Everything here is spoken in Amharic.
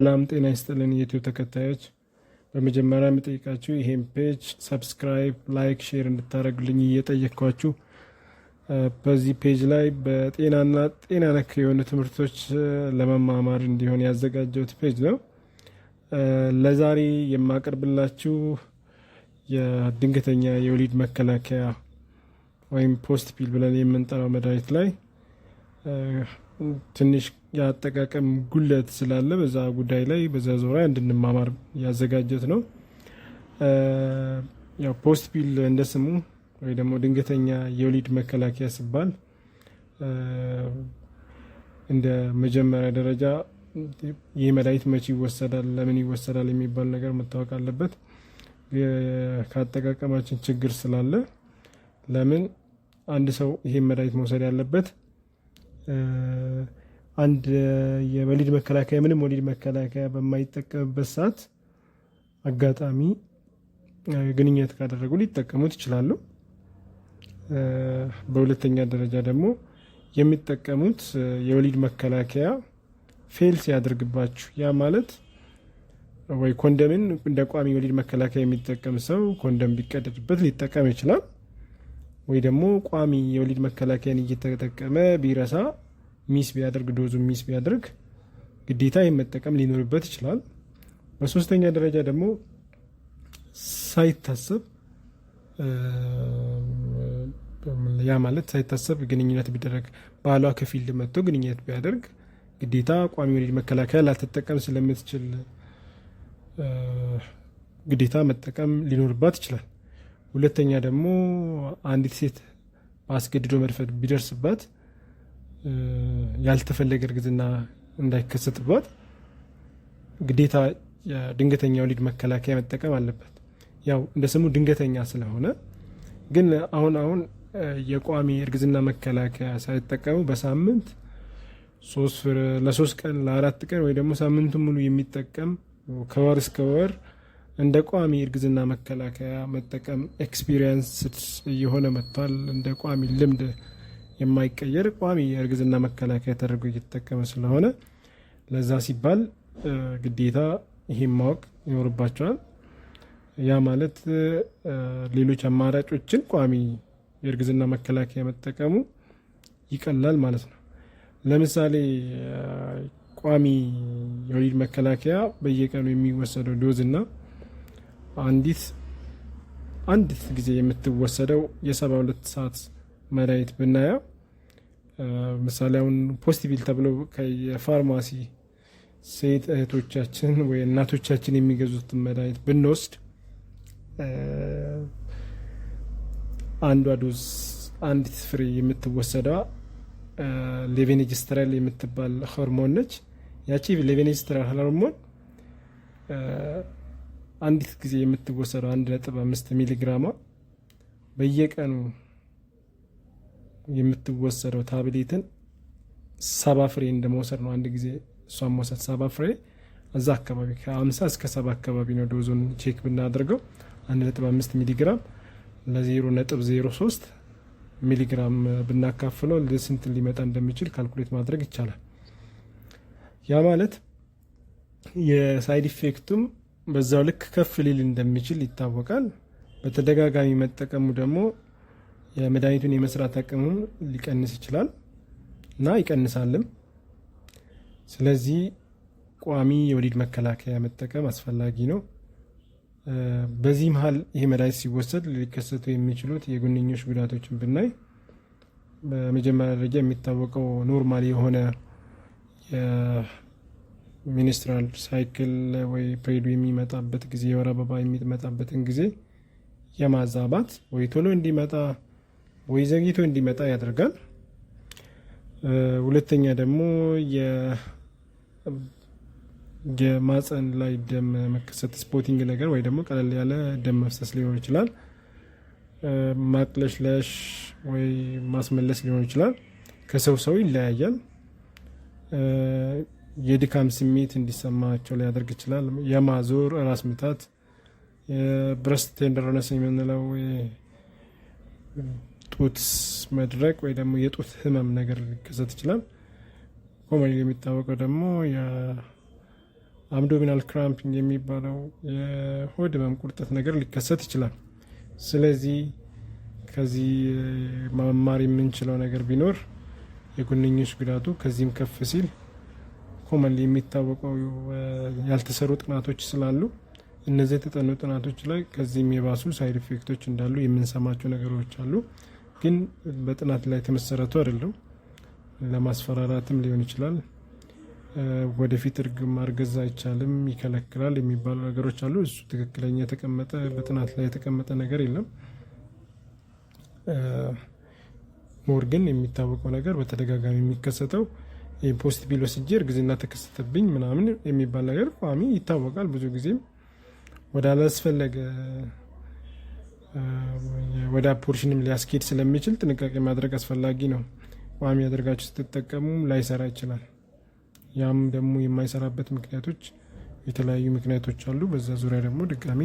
ሰላም ጤና ይስጥልን የዩቲዩብ ተከታዮች፣ በመጀመሪያ የምጠይቃችሁ ይሄን ፔጅ ሰብስክራይብ፣ ላይክ፣ ሼር እንድታደርጉልኝ እየጠየቅኳችሁ በዚህ ፔጅ ላይ በጤናና ጤና ነክ የሆኑ ትምህርቶች ለመማማር እንዲሆን ያዘጋጀሁት ፔጅ ነው። ለዛሬ የማቀርብላችሁ የድንገተኛ የወሊድ መከላከያ ወይም ፖስት ፒል ብለን የምንጠራው መድኃኒት ላይ ትንሽ የአጠቃቀም ጉለት ስላለ በዛ ጉዳይ ላይ በዛ ዙሪያ እንድንማማር ያዘጋጀት ነው። ያው ፖስት ፒል እንደ ስሙ ወይ ደግሞ ድንገተኛ የወሊድ መከላከያ ሲባል እንደ መጀመሪያ ደረጃ ይህ መድኃኒት መቼ ይወሰዳል፣ ለምን ይወሰዳል የሚባል ነገር መታወቅ አለበት። ከአጠቃቀማችን ችግር ስላለ ለምን አንድ ሰው ይሄን መድኃኒት መውሰድ ያለበት አንድ የወሊድ መከላከያ ምንም ወሊድ መከላከያ በማይጠቀምበት ሰዓት አጋጣሚ ግንኙነት ካደረጉ ሊጠቀሙት ይችላሉ። በሁለተኛ ደረጃ ደግሞ የሚጠቀሙት የወሊድ መከላከያ ፌል ሲያደርግባችሁ፣ ያ ማለት ወይ ኮንደምን እንደ ቋሚ የወሊድ መከላከያ የሚጠቀም ሰው ኮንደም ቢቀደድበት ሊጠቀም ይችላል። ወይ ደግሞ ቋሚ የወሊድ መከላከያን እየተጠቀመ ቢረሳ ሚስ ቢያደርግ ዶዙ ሚስ ቢያደርግ ግዴታ መጠቀም ሊኖርበት ይችላል። በሶስተኛ ደረጃ ደግሞ ሳይታሰብ ያ ማለት ሳይታሰብ ግንኙነት ቢደረግ ባሏ ከፊልድ መጥቶ ግንኙነት ቢያደርግ ግዴታ ቋሚ የወሊድ መከላከያ ላትጠቀም ስለምትችል ግዴታ መጠቀም ሊኖርባት ይችላል። ሁለተኛ ደግሞ አንዲት ሴት በአስገድዶ መድፈር ቢደርስባት ያልተፈለገ እርግዝና እንዳይከሰትባት ግዴታ ድንገተኛ ወሊድ መከላከያ መጠቀም አለበት። ያው እንደ ስሙ ድንገተኛ ስለሆነ ግን አሁን የቋሚ እርግዝና መከላከያ ሳይጠቀሙ በሳምንት ለ3 ቀን ለ4 ቀን ወይ ደግሞ ሳምንቱን ሙሉ የሚጠቀም ከወር እስከ ወር እንደ ቋሚ እርግዝና መከላከያ መጠቀም ኤክስፒሪየንስ እየሆነ መጥቷል። እንደ ቋሚ ልምድ የማይቀየር ቋሚ የእርግዝና መከላከያ ተደርጎ እየተጠቀመ ስለሆነ ለዛ ሲባል ግዴታ ይሄን ማወቅ ይኖርባቸዋል። ያ ማለት ሌሎች አማራጮችን ቋሚ የእርግዝና መከላከያ መጠቀሙ ይቀላል ማለት ነው። ለምሳሌ ቋሚ የወሊድ መከላከያ በየቀኑ የሚወሰደው ዶዝ እና አንዲት ጊዜ የምትወሰደው የ72 ሰዓት መድኃኒት ብናየው ምሳሌ አሁን ፖስት ፒል ተብሎ ከየፋርማሲ ሴት እህቶቻችን ወይ እናቶቻችን የሚገዙትን መድኃኒት ብንወስድ አንዷ ዶዝ አንዲት ፍሬ የምትወሰደው ሌቬኔጅስትራል የምትባል ሆርሞን ነች። ያቺ ሌቬኔጅስትራል ሆርሞን አንዲት ጊዜ የምትወሰደው 1.5 ሚሊግራማ በየቀኑ የምትወሰደው ታብሌትን 70 ፍሬ እንደመውሰድ ነው። አንድ ጊዜ እሷን መውሰድ 70 ፍሬ እዛ አካባቢ ከ50 እስከ 70 አካባቢ ነው። ዶዙን ቼክ ብናደርገው 1.5 ሚሊግራም ለ0.03 ሚሊግራም ብናካፍለው ለስንት ሊመጣ እንደሚችል ካልኩሌት ማድረግ ይቻላል። ያ ማለት የሳይድ ኢፌክቱም በዛው ልክ ከፍ ሊል እንደሚችል ይታወቃል። በተደጋጋሚ መጠቀሙ ደግሞ የመድኃኒቱን የመስራት አቅሙን ሊቀንስ ይችላል እና ይቀንሳልም። ስለዚህ ቋሚ የወሊድ መከላከያ መጠቀም አስፈላጊ ነው። በዚህ መሀል ይህ መድኃኒት ሲወሰድ ሊከሰቱ የሚችሉት የጎንዮሽ ጉዳቶችን ብናይ በመጀመሪያ ደረጃ የሚታወቀው ኖርማል የሆነ የሚኒስትራል ሳይክል ወይ ፔሪዮድ የሚመጣበት ጊዜ የወር አበባ የሚመጣበትን ጊዜ የማዛባት ወይ ቶሎ እንዲመጣ ወይ ዘግይቶ እንዲመጣ ያደርጋል። ሁለተኛ ደግሞ የማፀን ላይ ደም መከሰት ስፖቲንግ ነገር ወይ ደግሞ ቀለል ያለ ደም መፍሰስ ሊሆን ይችላል። ማቅለሽለሽ ወይ ማስመለስ ሊሆን ይችላል። ከሰው ሰው ይለያያል። የድካም ስሜት እንዲሰማቸው ሊያደርግ ይችላል። የማዞር፣ ራስ ምታት፣ ብረስት ቴንደርነስ የምንለው ጡት መድረቅ ወይ ደግሞ የጡት ህመም ነገር ሊከሰት ይችላል። ኮመን የሚታወቀው ደግሞ አብዶሚናል ክራምፒንግ የሚባለው የሆድ ህመም ቁርጠት ነገር ሊከሰት ይችላል። ስለዚህ ከዚህ መማር የምንችለው ነገር ቢኖር የጎንዮሽ ጉዳቱ ከዚህም ከፍ ሲል ኮመንሊ የሚታወቀው ያልተሰሩ ጥናቶች ስላሉ እነዚህ የተጠኑ ጥናቶች ላይ ከዚህም የባሱ ሳይድ ኢፌክቶች እንዳሉ የምንሰማቸው ነገሮች አሉ። ግን በጥናት ላይ የተመሰረቱ አይደለም። ለማስፈራራትም ሊሆን ይችላል። ወደፊት ማርገዝ አይቻልም፣ ይከለክላል የሚባሉ ነገሮች አሉ። እሱ ትክክለኛ የተቀመጠ በጥናት ላይ የተቀመጠ ነገር የለም። ሞር ግን የሚታወቀው ነገር በተደጋጋሚ የሚከሰተው ፖስት ፒል ወስጄ እርግዝና ተከሰተብኝ ምናምን የሚባል ነገር ቋሚ ይታወቃል። ብዙ ጊዜም ወደ አላስፈለገ ወደ አፖርሽንም ሊያስኬድ ስለሚችል ጥንቃቄ ማድረግ አስፈላጊ ነው። ቋሚ አድርጋችሁ ስትጠቀሙ ላይሰራ ይችላል። ያም ደግሞ የማይሰራበት ምክንያቶች የተለያዩ ምክንያቶች አሉ። በዛ ዙሪያ ደግሞ ድጋሚ